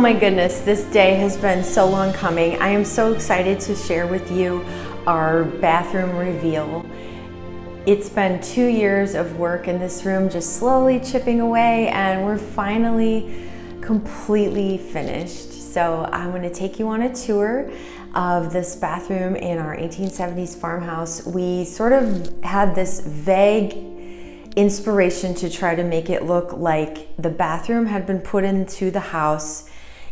my goodness, this day has been so long coming. I am so excited to share with you our bathroom reveal. It's been 2 years of work in this room, just slowly chipping away, and we're finally completely finished. So I'm going to take you on a tour of this bathroom in our 1870s farmhouse. We sort of had this vague inspiration to try to make it look like the bathroom had been put into the house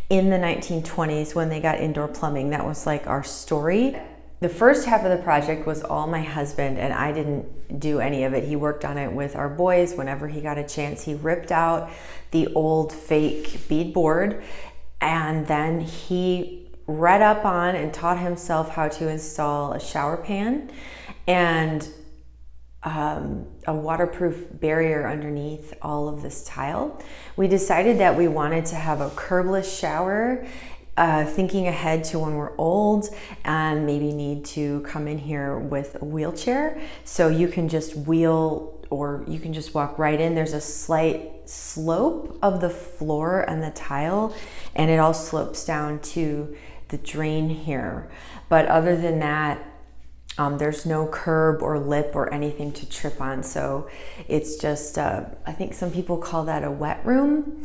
in the 1920s when they got indoor plumbing. That was like our story. The first half of the project was all my husband, and I didn't do any of it. He worked on it with our boys whenever he got a chance. He ripped out the old fake beadboard, and then he read up on and taught himself how to install a shower pan and a waterproof barrier underneath all of this tile. We decided that we wanted to have a curbless shower, thinking ahead to when we're old and maybe need to come in here with a wheelchair. So you can just wheel or you can just walk right in. There's a slight slope of the floor and the tile, and it all slopes down to the drain here. But other than that, there's no curb or lip or anything to trip on. So it's just, I think some people call that a wet room.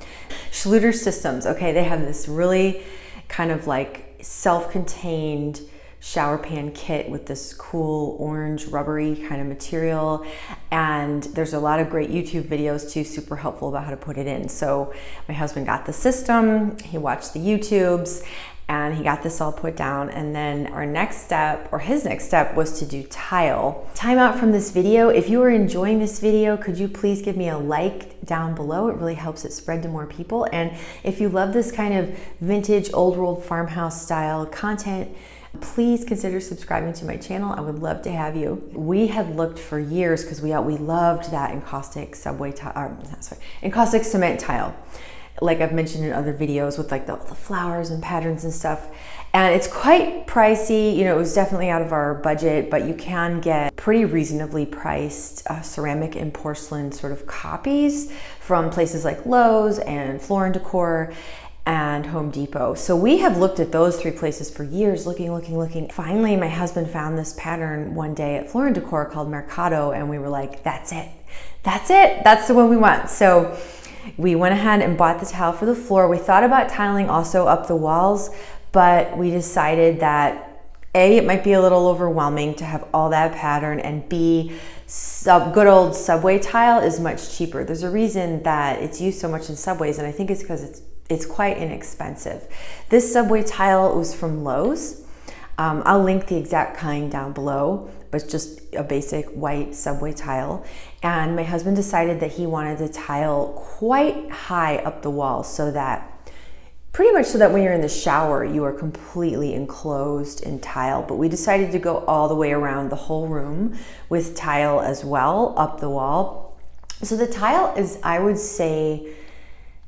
Schluter systems, okay, they have this really kind of like self-contained shower pan kit with this cool orange rubbery kind of material, and there's a lot of great YouTube videos too, super helpful about how to put it in. So my husband got the system, he watched the YouTubes, and he got this all put down. And then our next step, or his next step, was to do tile. Time out from this video. If you are enjoying this video, could you please give me a like down below? It really helps it spread to more people. And if you love this kind of vintage old world farmhouse style content, please consider subscribing to my channel. I would love to have you. We had looked for years because we loved that encaustic encaustic cement tile, like I've mentioned in other videos, with like the flowers and patterns and stuff. And it's quite pricey. You know, it was definitely out of our budget, but you can get pretty reasonably priced ceramic and porcelain sort of copies from places like Lowe's and Floor & Decor and Home Depot. So we have looked at those three places for years, looking. Finally, my husband found this pattern one day at Floor & Decor called Mercado, and we were like, that's it. That's the one we want. So we went ahead and bought the tile for the floor. We thought about tiling also up the walls, but we decided that A, it might be a little overwhelming to have all that pattern, and B, good old subway tile is much cheaper. There's a reason that it's used so much in subways, and I think it's because it's quite inexpensive. This subway tile was from Lowe's. I'll link the exact kind down below, but it's just a basic white subway tile. And my husband decided that he wanted the tile quite high up the wall, so that pretty much so that when you're in the shower, you are completely enclosed in tile. But we decided to go all the way around the whole room with tile as well up the wall. So the tile is, I would say,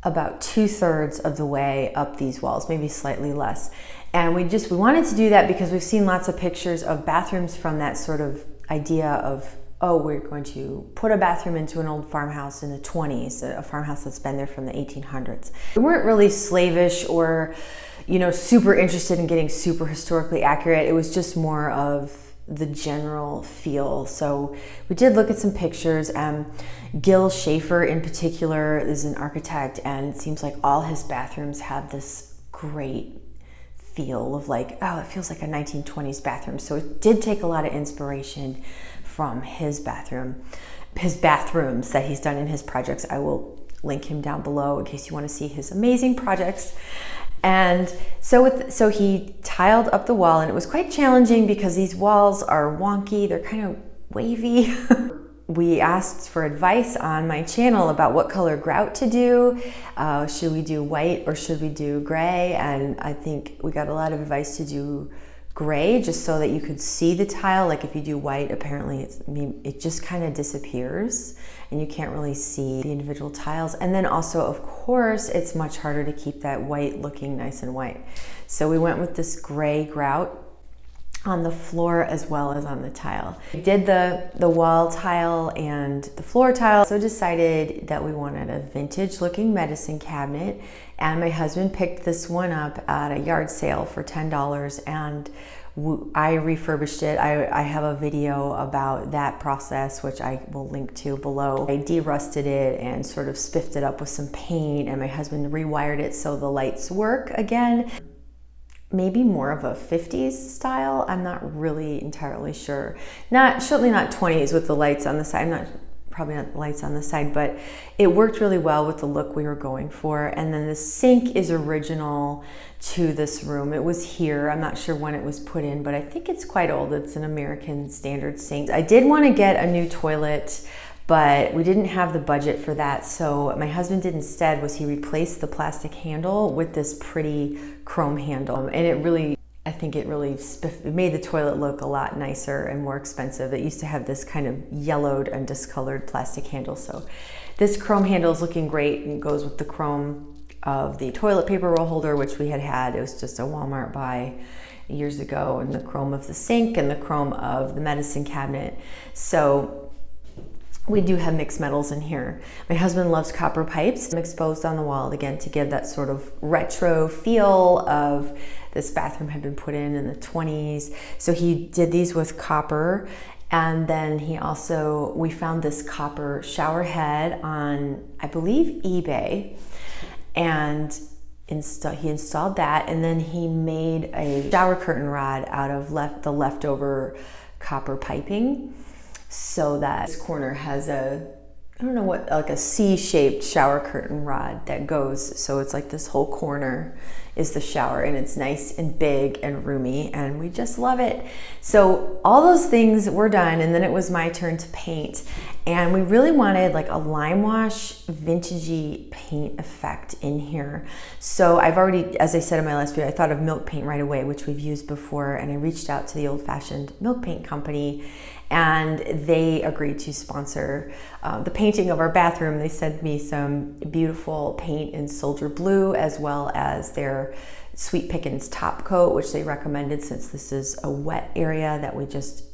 about 2/3 of the way up these walls, maybe slightly less. And we wanted to do that because we've seen lots of pictures of bathrooms from that sort of idea of, oh, we're going to put a bathroom into an old farmhouse in the 20s, a farmhouse that's been there from the 1800s. We weren't really slavish or, you know, super interested in getting super historically accurate. It was just more of the general feel. So we did look at some pictures. Gil Schaefer in particular is an architect, and it seems like all his bathrooms have this great feel of like, oh, it feels like a 1920s bathroom. So it did take a lot of inspiration from his bathrooms that he's done in his projects. I will link him down below in case you want to see his amazing projects. And so he tiled up the wall, and it was quite challenging because these walls are wonky, they're kind of wavy. We asked for advice on my channel about what color grout to do. Should we do white or should we do gray? And I think we got a lot of advice to do gray, just so that you could see the tile. Like if you do white, apparently it just kind of disappears and you can't really see the individual tiles. And then also, of course, it's much harder to keep that white looking nice and white. So we went with this gray grout. on the floor as well as on the tile. We did the wall tile and the floor tile, so decided that we wanted a vintage looking medicine cabinet, and my husband picked this one up at a yard sale for $10, and I refurbished it. I have a video about that process, which I will link to below. I de-rusted it and sort of spiffed it up with some paint, and my husband rewired it so the lights work again. Maybe more of a 50s style. I'm not really entirely sure. Certainly not 20s with the lights on the side. Probably not lights on the side, but it worked really well with the look we were going for. And then the sink is original to this room. It was here. I'm not sure when it was put in, but I think it's quite old. It's an American standard sink. I did want to get a new toilet, but we didn't have the budget for that. So what my husband did instead was he replaced the plastic handle with this pretty chrome handle. And I think it made the toilet look a lot nicer and more expensive. It used to have this kind of yellowed and discolored plastic handle. So this chrome handle is looking great and goes with the chrome of the toilet paper roll holder, which we had. It was just a Walmart buy years ago, and the chrome of the sink and the chrome of the medicine cabinet. So we do have mixed metals in here. My husband loves copper pipes. I'm exposed on the wall again to give that sort of retro feel of this bathroom had been put in the 20s. So he did these with copper. And then we found this copper shower head on, I believe, eBay. And he installed that. And then he made a shower curtain rod out of the leftover copper piping, so that this corner has like a C-shaped shower curtain rod that goes, so it's like this whole corner is the shower, and it's nice and big and roomy, and we just love it. So all those things were done, and then it was my turn to paint, and we really wanted like a lime wash vintagey paint effect in here. So I've already, as I said in my last video, I thought of milk paint right away, which we've used before, and I reached out to the old-fashioned milk paint company, and they agreed to sponsor the painting of our bathroom. They sent me some beautiful paint in Soldier Blue, as well as their Sweet Pickins top coat, which they recommended since this is a wet area, that we just,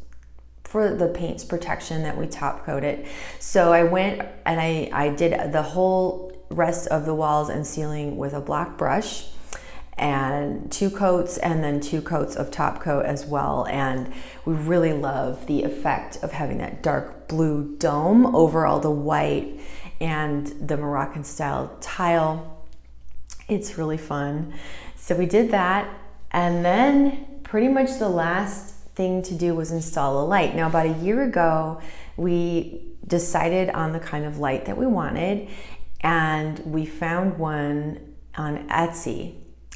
for the paint's protection, that we top coat it. So I went and I did the whole rest of the walls and ceiling with a black brush, and 2 coats, and then 2 coats of top coat as well. And we really love the effect of having that dark blue dome over all the white and the Moroccan style tile. It's really fun. So we did that, and then pretty much the last thing to do was install a light. Now, about a year ago, we decided on the kind of light that we wanted, and we found one on Etsy.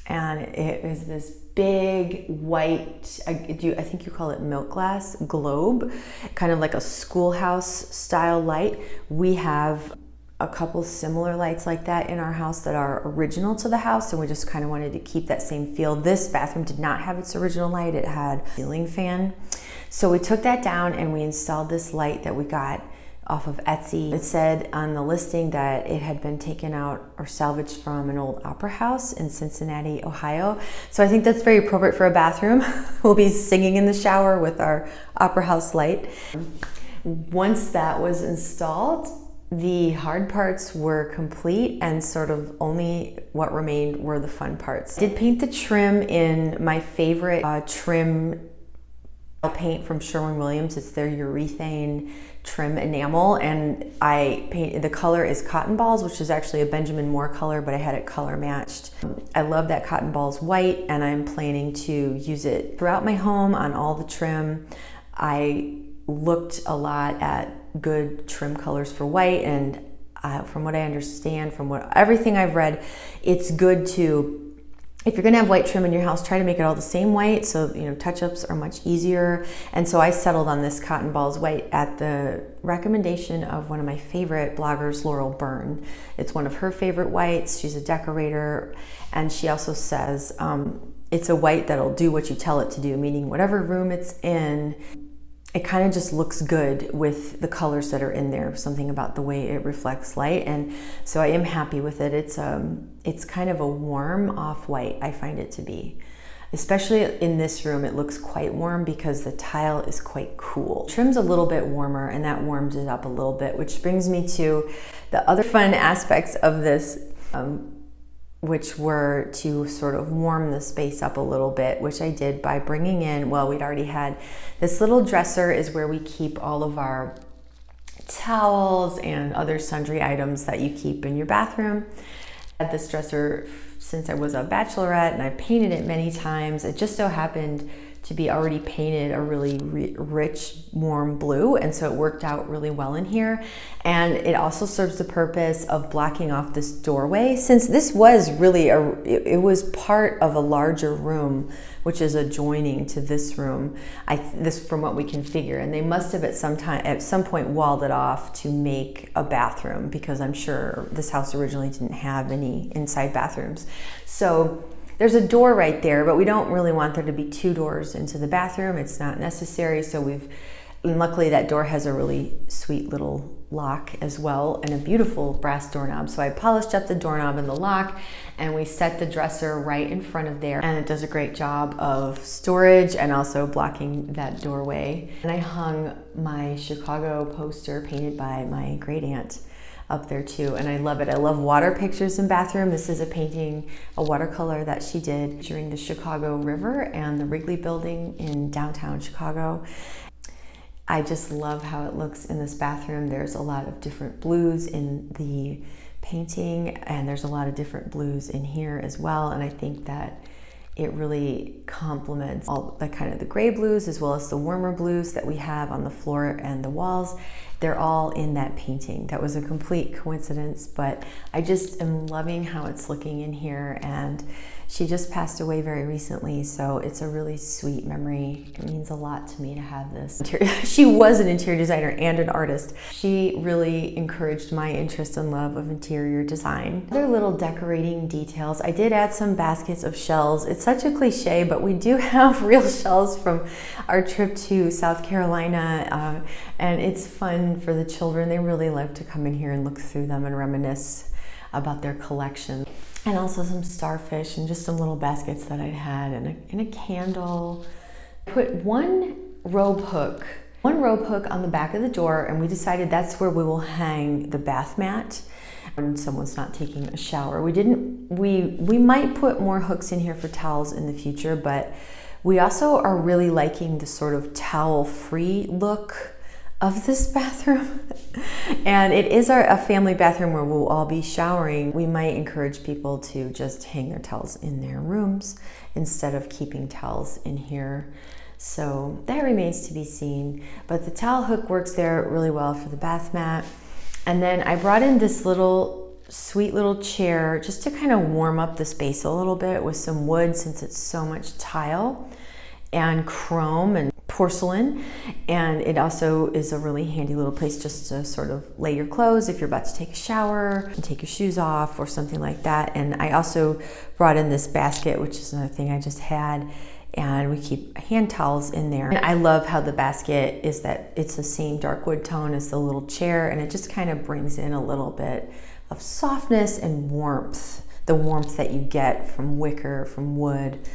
And it is this big white, I think you call it milk glass globe, kind of like a schoolhouse style light. We have a couple similar lights like that in our house that are original to the house, and we just kind of wanted to keep that same feel. This bathroom did not have its original light. It had a ceiling fan. So we took that down and we installed this light that we got off of Etsy. It said on the listing that it had been taken out or salvaged from an old opera house in Cincinnati, Ohio. So I think that's very appropriate for a bathroom. We'll be singing in the shower with our opera house light. Once that was installed, the hard parts were complete, and sort of only what remained were the fun parts. I did paint the trim in my favorite trim paint from Sherwin-Williams. It's their urethane trim enamel, and the color is Cotton Balls, which is actually a Benjamin Moore color, but I had it color matched. I love that Cotton Balls white, and I'm planning to use it throughout my home on all the trim. I looked a lot at good trim colors for white, and from what I understand, everything I've read, it's good to, if you're gonna have white trim in your house, try to make it all the same white, so touch-ups are much easier. And so I settled on this Cotton Balls white at the recommendation of one of my favorite bloggers, Laurel Byrne. It's one of her favorite whites. She's a decorator, and she also says it's a white that'll do what you tell it to do, meaning whatever room it's in, it kind of just looks good with the colors that are in there, something about the way it reflects light. And so I am happy with it. It's kind of a warm off-white, I find it to be. Especially in this room, it looks quite warm because the tile is quite cool. Trim's a little bit warmer and that warms it up a little bit, which brings me to the other fun aspects of this, which were to sort of warm the space up a little bit, which I did by bringing in, well, we'd already had this little dresser is where we keep all of our towels and other sundry items that you keep in your bathroom. I had this dresser since I was a bachelorette and I painted it many times. It just so happened to be already painted a really rich, warm blue, and so it worked out really well in here. And it also serves the purpose of blocking off this doorway, since this was really it was part of a larger room, which is adjoining to this room. This from what we can figure, and they must have at some point walled it off to make a bathroom, because I'm sure this house originally didn't have any inside bathrooms. So there's a door right there, but we don't really want there to be two doors into the bathroom. It's not necessary. So and luckily that door has a really sweet little lock as well, and a beautiful brass doorknob. So I polished up the doorknob and the lock, and we set the dresser right in front of there, and it does a great job of storage and also blocking that doorway. And I hung my Chicago poster painted by my great aunt up there too, and I love it. I love water pictures in bathroom. This is a painting, a watercolor that she did during the Chicago River and the Wrigley Building in downtown Chicago. I just love how it looks in this bathroom. There's a lot of different blues in the painting, and there's a lot of different blues in here as well, and I think that it really complements all the kind of the gray blues as well as the warmer blues that we have on the floor and the walls. They're all in that painting. That was a complete coincidence, but I just am loving how it's looking in here, and she just passed away very recently, so it's a really sweet memory. It means a lot to me to have this. She was an interior designer and an artist. She really encouraged my interest and love of interior design. Other little decorating details. I did add some baskets of shells. It's such a cliche, but we do have real shells from our trip to South Carolina, and it's fun for the children. They really love to come in here and look through them and reminisce about their collection. And also some starfish and just some little baskets that I'd had, and a candle. I put one rope hook on the back of the door, and we decided that's where we will hang the bath mat when someone's not taking a shower. We might put more hooks in here for towels in the future, but we also are really liking the sort of towel-free look of this bathroom. And it is a family bathroom where we'll all be showering. We might encourage people to just hang their towels in their rooms instead of keeping towels in here. So that remains to be seen, but the towel hook works there really well for the bath mat. And then I brought in this sweet little chair just to kind of warm up the space a little bit with some wood, since it's so much tile and chrome and porcelain, and it also is a really handy little place just to sort of lay your clothes if you're about to take a shower and take your shoes off or something like that. And I also brought in this basket, which is another thing I just had, and we keep hand towels in there. And I love how the basket is that it's the same dark wood tone as the little chair, and it just kind of brings in a little bit of softness and warmth, the warmth that you get from wicker, from wood.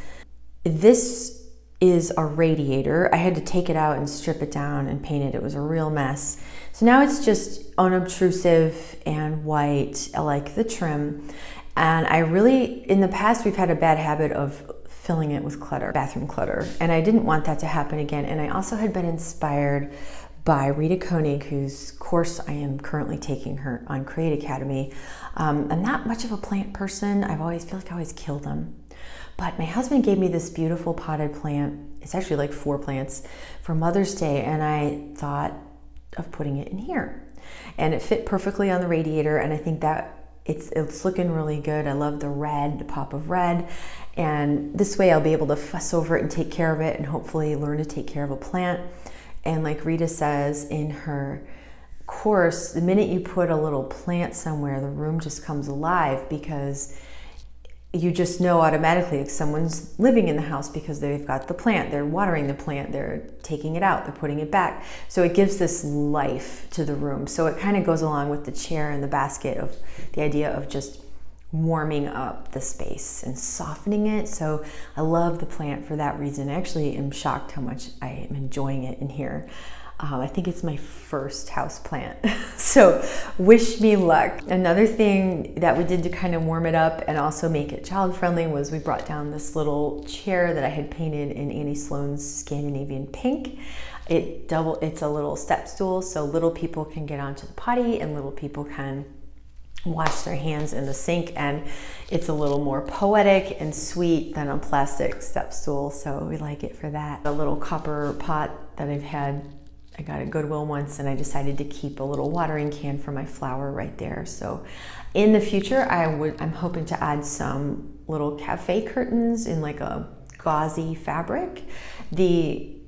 This is a radiator. I had to take it out and strip it down and paint it. It was a real mess. So now it's just unobtrusive and white. I like the trim. And in the past, we've had a bad habit of filling it with clutter, bathroom clutter. And I didn't want that to happen again. And I also had been inspired by Rita Koenig, whose course I am currently taking her on Create Academy. I'm not much of a plant person. I feel like I always kill them. But my husband gave me this beautiful potted plant. It's actually like 4 plants for Mother's Day, and I thought of putting it in here. And it fit perfectly on the radiator, and I think that it's looking really good. I love the red, the pop of red, and this way I'll be able to fuss over it and take care of it, and hopefully learn to take care of a plant. And like Rita says in her course, the minute you put a little plant somewhere, the room just comes alive, because you just know automatically if someone's living in the house because they've got the plant, they're watering the plant, they're taking it out, they're putting it back. So it gives this life to the room. So it kind of goes along with the chair and the basket of the idea of just warming up the space and softening it. So I love the plant for that reason. I actually am shocked how much I am enjoying it in here. I think it's my first house plant, so wish me luck. Another thing that we did to kind of warm it up and also make it child friendly was we brought down this little chair that I had painted in Annie Sloan's Scandinavian pink. It's a little step stool, so little people can get onto the potty and little people can wash their hands in the sink, and it's a little more poetic and sweet than a plastic step stool, so we like it for that. A little copper pot that I got at Goodwill once, and I decided to keep a little watering can for my flower right there. So in the future, I'm hoping to add some little cafe curtains in like a gauzy fabric.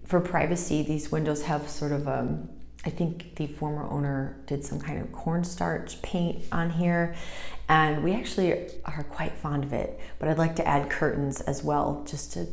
For privacy, these windows have sort of I think the former owner did some kind of cornstarch paint on here, and we actually are quite fond of it, but I'd like to add curtains as well, just to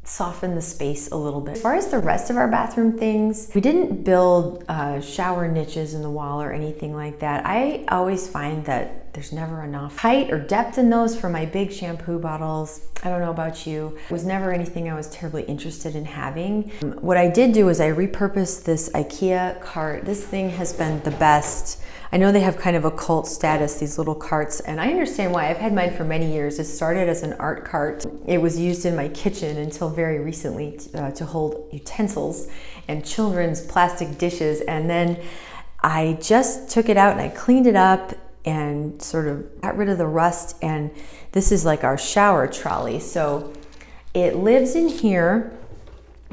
soften the space a little bit. As far as the rest of our bathroom things, we didn't build shower niches in the wall or anything like that. I always find that there's never enough height or depth in those for my big shampoo bottles. I don't know about you. It was never anything I was terribly interested in having. What I did do is I repurposed this IKEA cart. This thing has been the best. I know they have kind of a cult status, these little carts, and I understand why. I've had mine for many years. It started as an art cart. It was used in my kitchen until very recently to hold utensils and children's plastic dishes, and then I just took it out and I cleaned it up and sort of got rid of the rust, and this is like our shower trolley. So it lives in here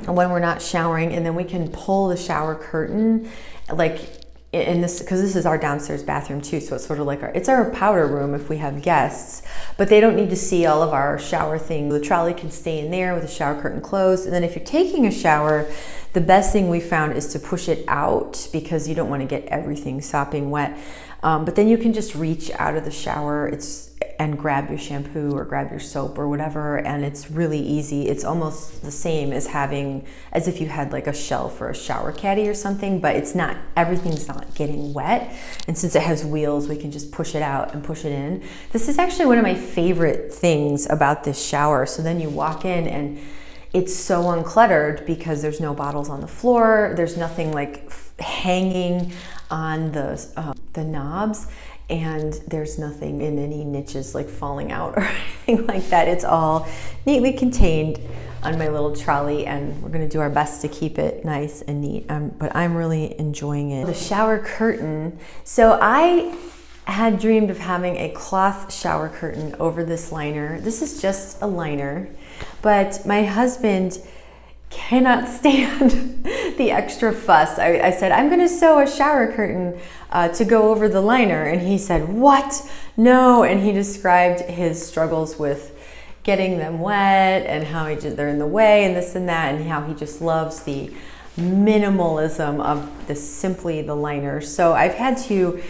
when we're not showering, and then we can pull the shower curtain like in this, because this is our downstairs bathroom too, so it's sort of like it's our powder room if we have guests, but they don't need to see all of our shower things. The trolley can stay in there with the shower curtain closed, and then if you're taking a shower, the best thing we found is to push it out because you don't want to get everything sopping wet. But then you can just reach out of the shower and grab your shampoo or grab your soap or whatever, and it's really easy. It's almost the same as if you had like a shelf or a shower caddy or something, but everything's not getting wet. And since it has wheels, we can just push it out and push it in. This is actually one of my favorite things about this shower. So then you walk in and it's so uncluttered because there's no bottles on the floor. There's nothing like hanging on the knobs, and there's nothing in any niches like falling out or anything like that. It's all neatly contained on my little trolley, and we're gonna do our best to keep it nice and neat, but I'm really enjoying it. The shower curtain. So I had dreamed of having a cloth shower curtain over this liner. This is just a liner, but my husband cannot stand the extra fuss. I said, I'm gonna sew a shower curtain to go over the liner, and he said, what? No. And he described his struggles with getting them wet and how they're in the way and this and that, and how he just loves the minimalism of simply the liner. So I've had to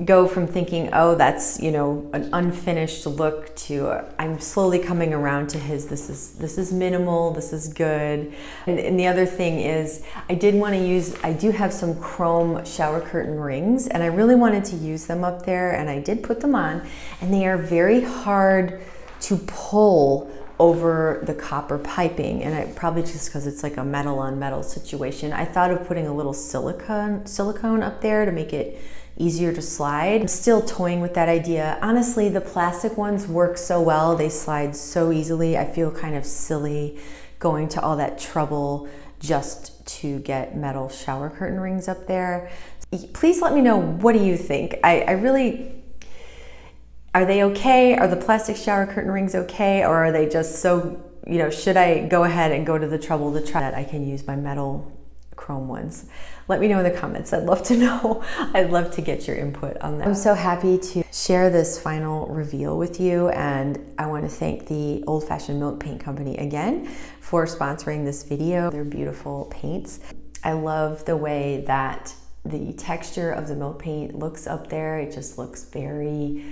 go from thinking, oh, that's, an unfinished look, to I'm slowly coming around to this is minimal, this is good. And the other thing is I do have some chrome shower curtain rings, and I really wanted to use them up there, and I did put them on, and they are very hard to pull over the copper piping, and probably just because it's like a metal on metal situation. I thought of putting a little silicone up there to make it easier to slide. I'm still toying with that idea. Honestly, the plastic ones work so well. They slide so easily. I feel kind of silly going to all that trouble just to get metal shower curtain rings up there. Please let me know, what do you think? Are they okay? Are the plastic shower curtain rings okay? Or are they just so, should I go ahead and go to the trouble to try that I can use my metal chrome ones? Let me know in the comments. I'd love to know. I'd love to get your input on that. I'm so happy to share this final reveal with you, and I want to thank the Old Fashioned Milk Paint Company again for sponsoring this video. They're beautiful paints. I love the way that the texture of the milk paint looks up there. It just looks very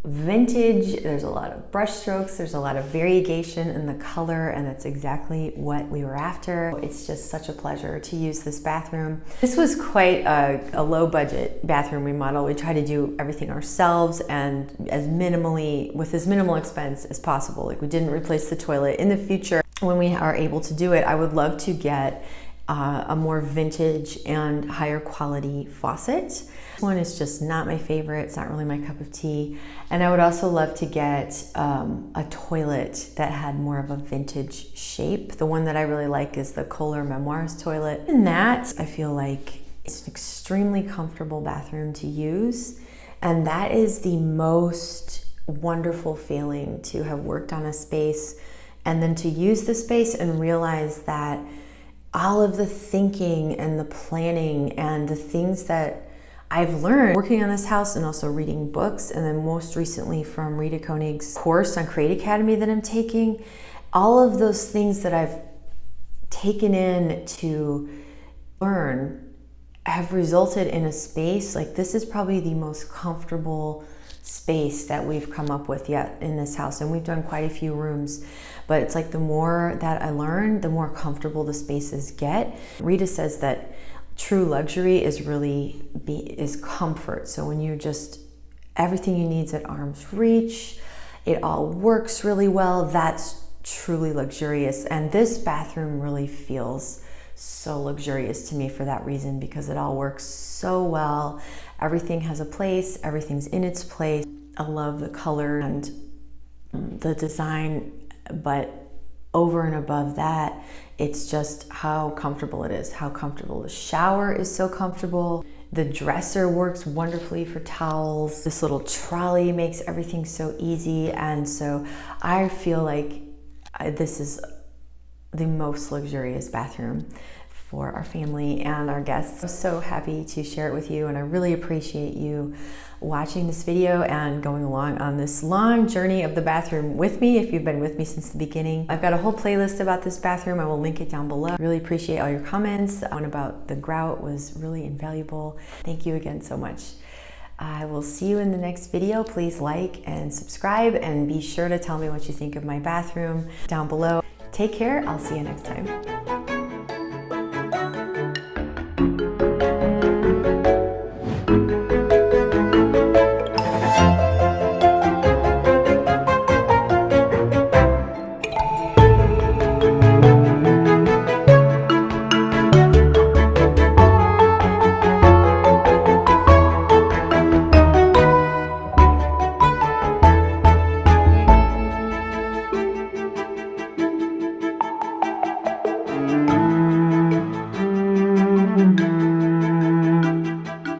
vintage, there's a lot of brush strokes, there's a lot of variegation in the color, and that's exactly what we were after. It's just such a pleasure to use this bathroom. This was quite a low budget bathroom remodel. We tried to do everything ourselves and with as minimal expense as possible. Like, we didn't replace the toilet. In the future, when we are able to do it, I would love to get a more vintage and higher quality faucet. This one is just not my favorite. It's not really my cup of tea. And I would also love to get a toilet that had more of a vintage shape. The one that I really like is the Kohler Memoirs toilet. And that, I feel like, it's an extremely comfortable bathroom to use. And that is the most wonderful feeling, to have worked on a space and then to use the space and realize that all of the thinking and the planning and the things that I've learned working on this house and also reading books, and then most recently from Rita Koenig's course on Create Academy that I'm taking, all of those things that I've taken in to learn have resulted in a space. Like, this is probably the most comfortable space that we've come up with yet in this house, and we've done quite a few rooms, but it's like the more that I learn, the more comfortable the spaces get. Rita says that true luxury is comfort. So when you're just, everything you need is at arm's reach, it all works really well, that's truly luxurious. And this bathroom really feels so luxurious to me for that reason, because it all works so well. Everything has a place, everything's in its place. I love the color and the design, but over and above that, it's just how comfortable it is, how comfortable. The shower is so comfortable. The dresser works wonderfully for towels. This little trolley makes everything so easy. And so I feel like this is the most luxurious bathroom for our family and our guests. I'm so happy to share it with you, and I really appreciate you watching this video and going along on this long journey of the bathroom with me if you've been with me since the beginning. I've got a whole playlist about this bathroom. I will link it down below. Really appreciate all your comments. The one about the grout was really invaluable. Thank you again so much. I will see you in the next video. Please like and subscribe, and be sure to tell me what you think of my bathroom down below. Take care. I'll see you next time.